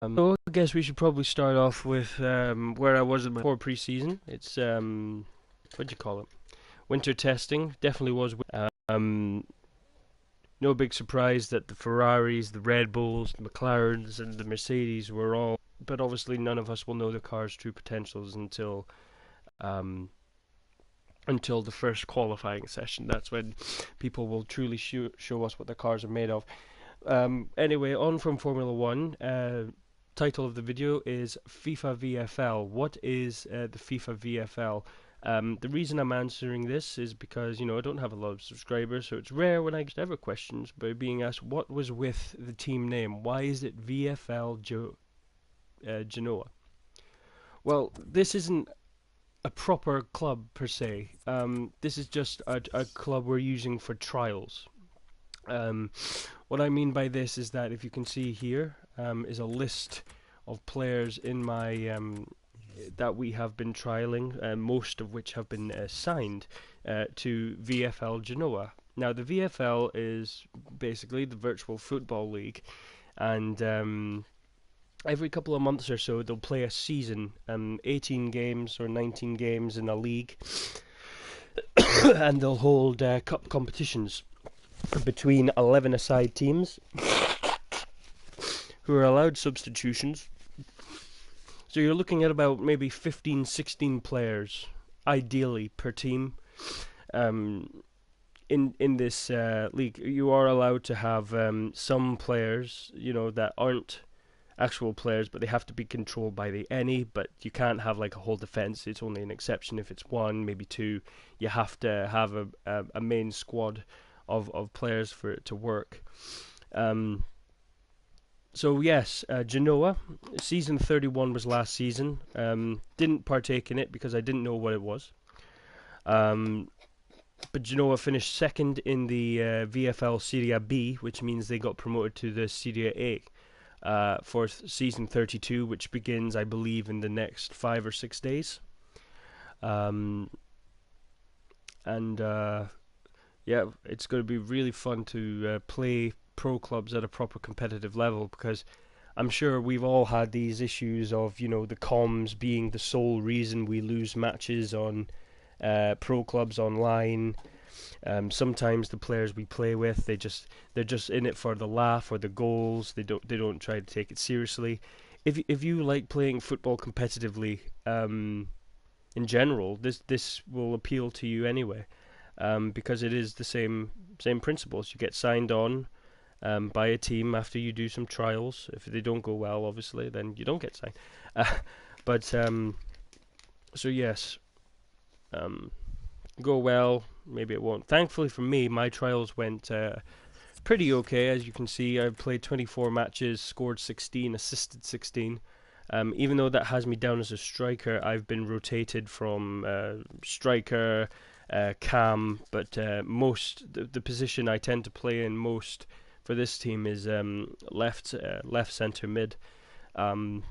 So I guess we should probably start off with where I was before pre-season. It's what do you call it? Winter testing definitely was. No big surprise that the Ferraris, the Red Bulls, the McLarens, and the Mercedes were all. But obviously, none of us will know the car's true potentials um, until the first qualifying session. That's when people will truly show us what the cars are made of. Anyway, on from Formula One. Title of the video is FIFA VFL. What is the FIFA VFL? The reason I'm answering this is because I don't have a lot of subscribers, so it's rare when I get ever questions by being asked what was with the team name. Why is it VFL Genoa? Well, this isn't a proper club per se. This is just a club we're using for trials. Um, what I mean by this is that if you can see here is a list of players in my that we have been trialing, most of which have been signed to VFL Genoa. Now the VFL is basically the virtual football league, and every couple of months or so they'll play a season, 18 games or 19 games in a league, and they'll hold cup competitions between 11-a-side teams who are allowed substitutions. So you're looking at about maybe 15, 16 players, ideally, per team. In this league, you are allowed to have some players, that aren't actual players, but they have to be controlled by the any. But you can't have like a whole defense. It's only an exception if it's one, maybe two. You have to have a main squad of players for it to work. So yes, Genoa, season 31 was last season. Didn't partake in it because I didn't know what it was. But Genoa finished second in the VFL Serie B, which means they got promoted to the Serie A for season 32, which begins, I believe, in the next 5 or 6 days. And yeah, it's going to be really fun to play pro clubs at a proper competitive level, because I'm sure we've all had these issues of the comms being the sole reason we lose matches on pro clubs online. Sometimes the players we play with, they're just in it for the laugh or the goals. They don't try to take it seriously. If you like playing football competitively, in general, this will appeal to you anyway. Because it is the same principles. You get signed on by a team after you do some trials. If they don't go well, obviously, then you don't get signed. But so yes, go well, maybe it won't. Thankfully for me, my trials went pretty okay. As you can see, I played 24 matches, scored 16, assisted 16. Even though that has me down as a striker, I've been rotated from striker, cam, but the position I tend to play in most for this team is left centre mid. And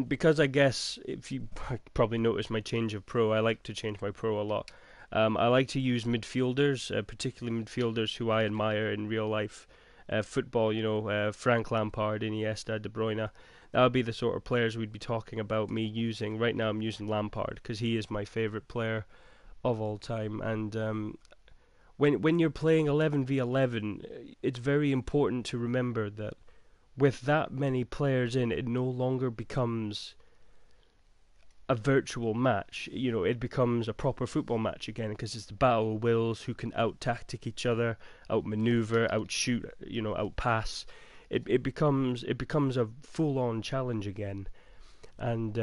because I guess if you probably noticed my change of pro, I like to change my pro a lot. I like to use midfielders, particularly midfielders who I admire in real life football. Frank Lampard, Iniesta, De Bruyne. That would be the sort of players we'd be talking about me using. Right now I'm using Lampard because he is my favourite player of all time. And when you're playing 11v11, it's very important to remember that with that many players in, it no longer becomes a virtual match. It becomes a proper football match again, because it's the battle of wills, who can out-tactic each other, out-maneuver, out-shoot, out-pass. It becomes a full-on challenge again. And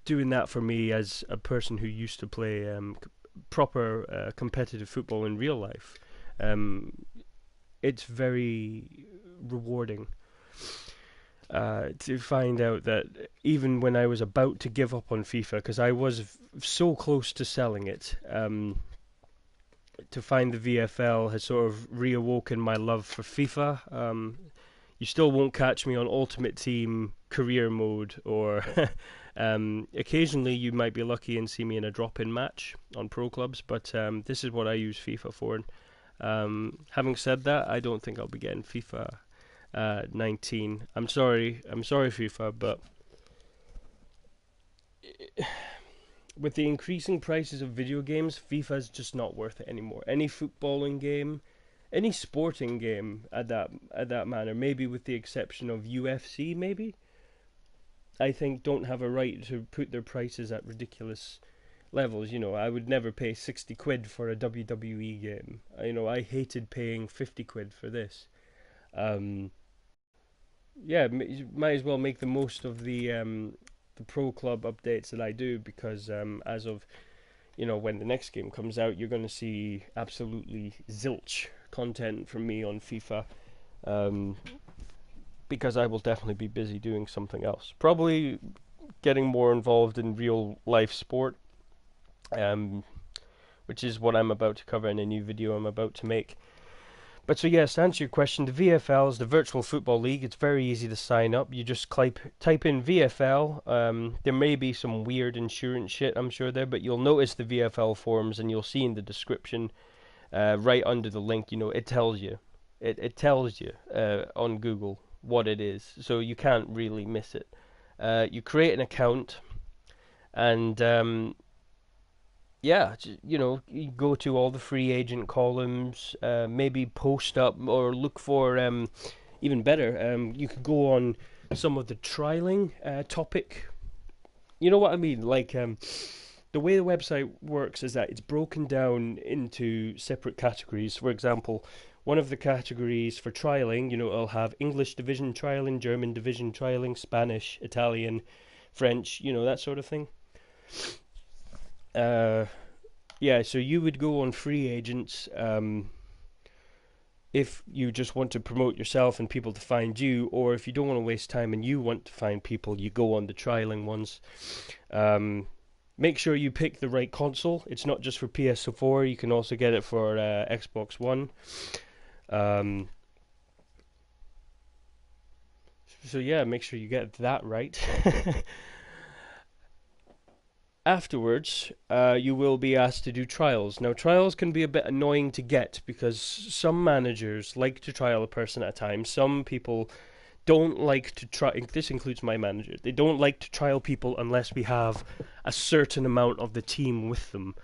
doing that for me, as a person who used to play proper competitive football in real life, it's very rewarding to find out that even when I was about to give up on FIFA, because I was so close to selling it, to find the VFL has sort of reawoken my love for FIFA. You still won't catch me on Ultimate Team career mode, or occasionally you might be lucky and see me in a drop-in match on pro clubs, but this is what I use FIFA for. Having said that, I don't think I'll be getting FIFA 19. I'm sorry, FIFA, but with the increasing prices of video games, FIFA is just not worth it anymore. Any footballing game, any sporting game at that manner, maybe with the exception of UFC, maybe I think don't have a right to put their prices at ridiculous levels. I would never pay 60 quid for a WWE game. I hated paying 50 quid for this. Um, yeah, might as well make the most of the pro club updates that I do, because as of when the next game comes out, you're going to see absolutely zilch content from me on FIFA. Um, because I will definitely be busy doing something else. Probably getting more involved in real life sport, um, which is what I'm about to cover in a new video I'm about to make. But so yes, to answer your question, the VFL is the Virtual Football League. It's very easy to sign up. You just type in VFL. There may be some weird insurance shit, I'm sure there, but you'll notice the VFL forums, and you'll see in the description, right under the link, it tells you. It tells you on Google what it is, so you can't really miss it. You create an account, and yeah, you go to all the free agent columns, maybe post up or look for, even better, you could go on some of the trialing topic. You know what I mean? Like, the way the website works is that it's broken down into separate categories. For example, one of the categories for trialing, it'll have English division trialing, German division trialing, Spanish, Italian, French, that sort of thing. Yeah, so you would go on free agents, if you just want to promote yourself and people to find you, or if you don't want to waste time and you want to find people, you go on the trialing ones. Make sure you pick the right console. It's not just for PS4, you can also get it for Xbox One. So yeah, make sure you get that right. Afterwards, you will be asked to do trials. Now, trials can be a bit annoying to get because some managers like to trial a person at a time. Some people don't like to try. This includes my manager. They don't like to trial people unless we have a certain amount of the team with them.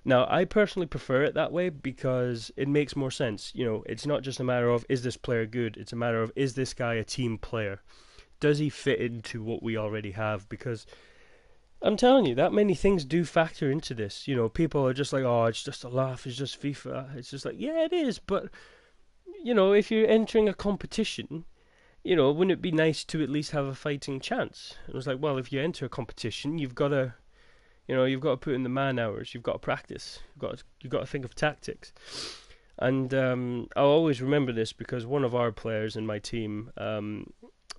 Now, I personally prefer it that way because it makes more sense. It's not just a matter of, is this player good? It's a matter of, is this guy a team player? Does he fit into what we already have? Because I'm telling you, that many things do factor into this. People are just like, oh, it's just a laugh, it's just FIFA. It's just like, yeah, it is, but, if you're entering a competition, wouldn't it be nice to at least have a fighting chance? It was like, well, if you enter a competition, you've got to, put in the man hours, you've got to practice, you've got to think of tactics. And I'll always remember this because one of our players in my team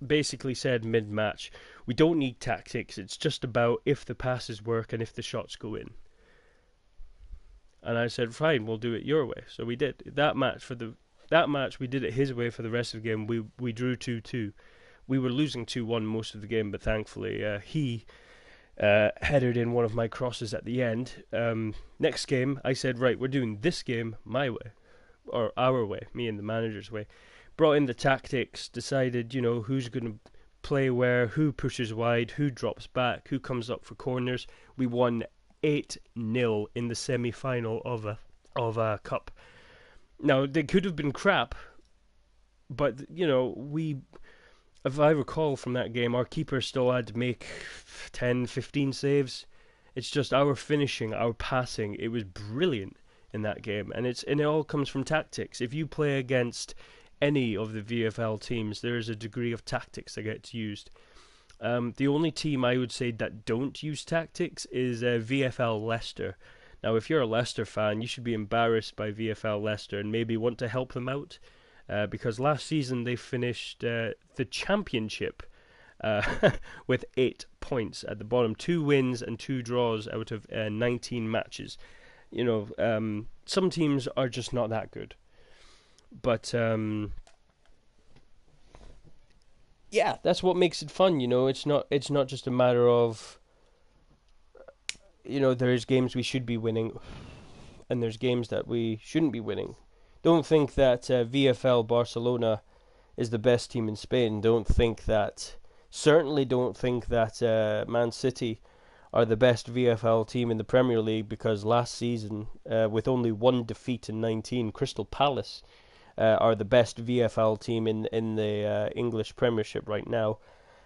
basically said mid-match, we don't need tactics, it's just about if the passes work and if the shots go in. And I said, fine, we'll do it your way. So we did. That match we did it his way for the rest of the game. We drew 2-2. We were losing 2-1 most of the game, but thankfully he headed in one of my crosses at the end. Next game, I said, right, we're doing this game my way, or our way, me and the manager's way. Brought in the tactics, decided, who's going to play where, who pushes wide, who drops back, who comes up for corners. We won 8-0 in the semi-final of a cup. Now, they could have been crap, but, if I recall from that game, our keeper still had to make 10, 15 saves. It's just our finishing, our passing, it was brilliant in that game. And it all comes from tactics. If you play against any of the VFL teams, there is a degree of tactics that gets used. The only team I would say that don't use tactics is VFL Leicester. Now, if you're a Leicester fan, you should be embarrassed by VFL Leicester and maybe want to help them out, because last season they finished the championship with 8 points at the bottom, 2 wins and 2 draws out of 19 matches. Some teams are just not that good. But yeah, that's what makes it fun. It's not just a matter of, there's games we should be winning, and there's games that we shouldn't be winning. Don't think that VFL Barcelona is the best team in Spain. Certainly don't think that Man City are the best VFL team in the Premier League, because last season, with only one defeat in 19, Crystal Palace are the best VFL team in the English Premiership right now.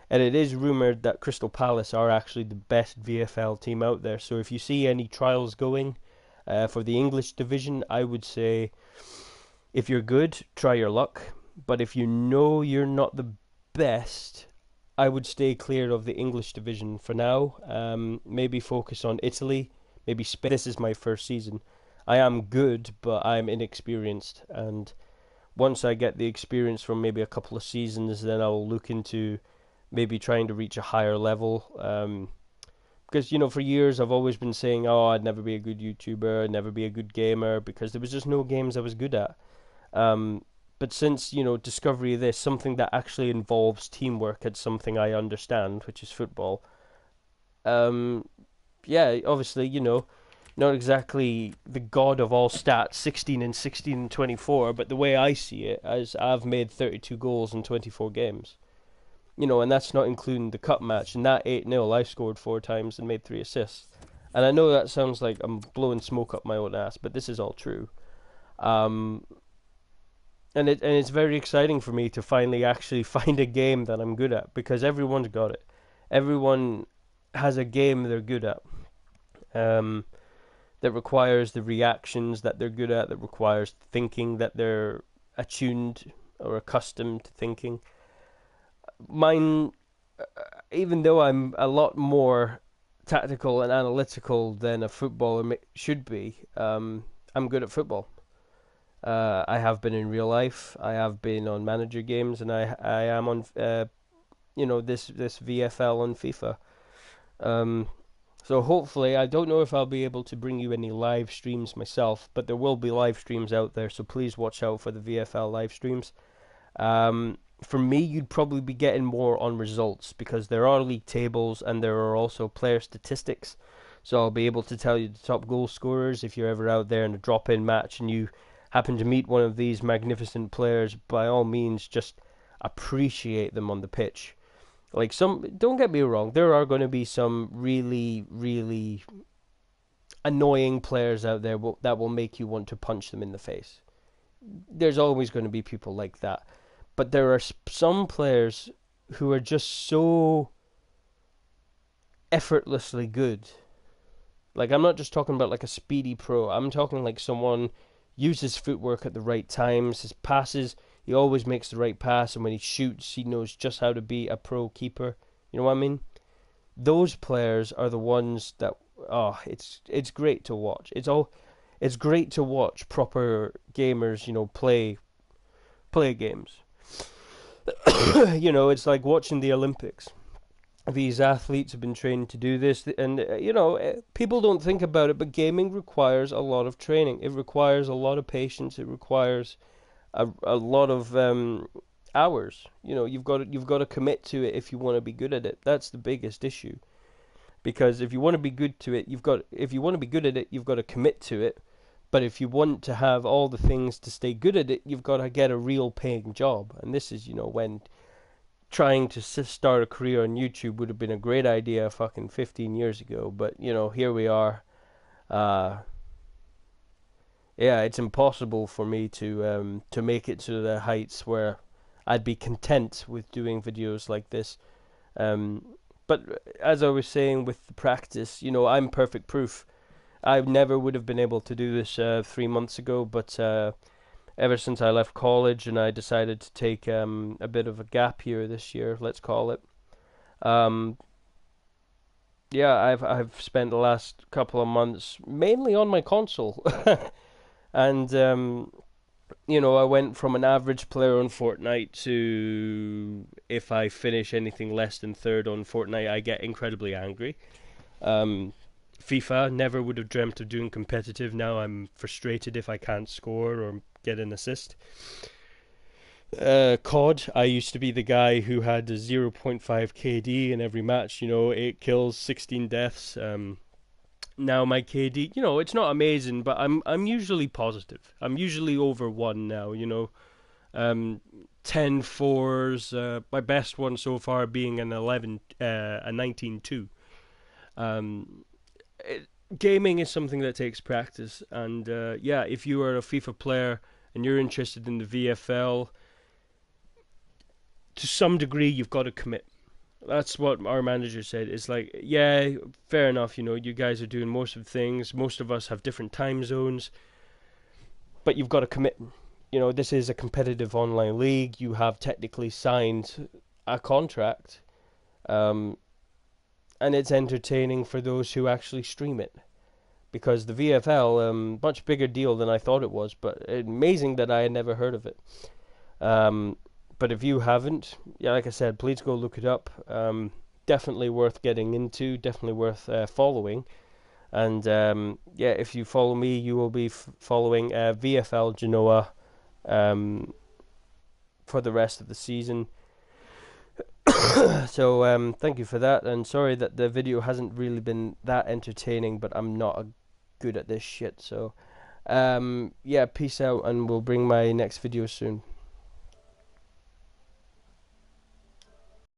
And it is rumoured that Crystal Palace are actually the best VFL team out there. So if you see any trials going for the English division, I would say if you're good, try your luck. But if you know you're not the best, I would stay clear of the English division for now. Maybe focus on Italy, maybe Spain. This is my first season. I am good, but I'm inexperienced. And once I get the experience from maybe a couple of seasons, then I'll look into maybe trying to reach a higher level. Because, for years I've always been saying, oh, I'd never be a good YouTuber, I'd never be a good gamer, because there was just no games I was good at. But since, discovery of this, something that actually involves teamwork, it's something I understand, which is football. Yeah, obviously, not exactly the god of all stats, 16 and 16 and 24, but the way I see it, as I've made 32 goals in 24 games. And that's not including the cup match. In that 8-0, I scored 4 times and made 3 assists. And I know that sounds like I'm blowing smoke up my own ass, but this is all true. And it's very exciting for me to finally actually find a game that I'm good at, because everyone's got it. Everyone has a game they're good at. That requires the reactions that they're good at, that requires thinking that they're attuned or accustomed to thinking. Mine, even though I'm a lot more tactical and analytical than a footballer should be, I'm good at football. I have been in real life. I have been on manager games, and I am on this VFL on FIFA. So hopefully, I don't know if I'll be able to bring you any live streams myself, but there will be live streams out there. So please watch out for the VFL live streams. For me, you'd probably be getting more on results, because there are league tables and there are also player statistics. So I'll be able to tell you the top goal scorers. If you're ever out there in a drop-in match and you happen to meet one of these magnificent players, by all means, just appreciate them on the pitch. Don't get me wrong, there are going to be some really, really annoying players out there that will make you want to punch them in the face. There's always going to be people like that. But there are some players who are just so effortlessly good. I'm not just talking about like a speedy pro. I'm talking like someone uses footwork at the right times. His passes, he always makes the right pass, and when he shoots, he knows just how to be a pro keeper. You know what I mean? Those players are the ones that it's great to watch. It's great to watch proper gamers, play games. It's like watching the Olympics. These athletes have been trained to do this, and people don't think about it, but gaming requires a lot of training. It requires a lot of patience. It requires a lot of hours. You've got to commit to it if you want to be good at it. That's the biggest issue, because if you want to be good to it, you've got to commit to it. But if you want to have all the things to stay good at it, you've got to get a real paying job. And this is, when trying to start a career on YouTube would have been a great idea fucking 15 years ago. But, here we are. It's impossible for me to make it to the heights where I'd be content with doing videos like this. But as I was saying with the practice, I'm perfect proof. I never would have been able to do this 3 months ago, but ever since I left college and I decided to take a bit of a gap year this year, let's call it. I've spent the last couple of months mainly on my console, and I went from an average player on Fortnite to, if I finish anything less than third on Fortnite, I get incredibly angry. FIFA, never would have dreamt of doing competitive. Now I'm frustrated if I can't score or get an assist. COD, I used to be the guy who had a 0.5 KD in every match, 8 kills, 16 deaths. Now my KD, it's not amazing, but I'm usually positive. I'm usually over 1 now, 10 fours. My best one so far being an 19-2. Um, it, Gaming is something that takes practice, and yeah, if you are a FIFA player and you're interested in the VFL, to some degree, you've got to commit. That's what our manager said. It's like, yeah, fair enough. You guys are doing most of the things. Most of us have different time zones, but you've got to commit. This is a competitive online league. You have technically signed a contract, um, and it's entertaining for those who actually stream it. Because the VFL, much bigger deal than I thought it was, but amazing that I had never heard of it. But if you haven't, yeah, like I said, please go look it up. Definitely worth getting into, definitely worth following. And yeah, if you follow me, you will be following VFL Genoa for the rest of the season. So thank you for that, and sorry that the video hasn't really been that entertaining, but I'm not good at this shit. So yeah, peace out, and we'll bring my next video soon.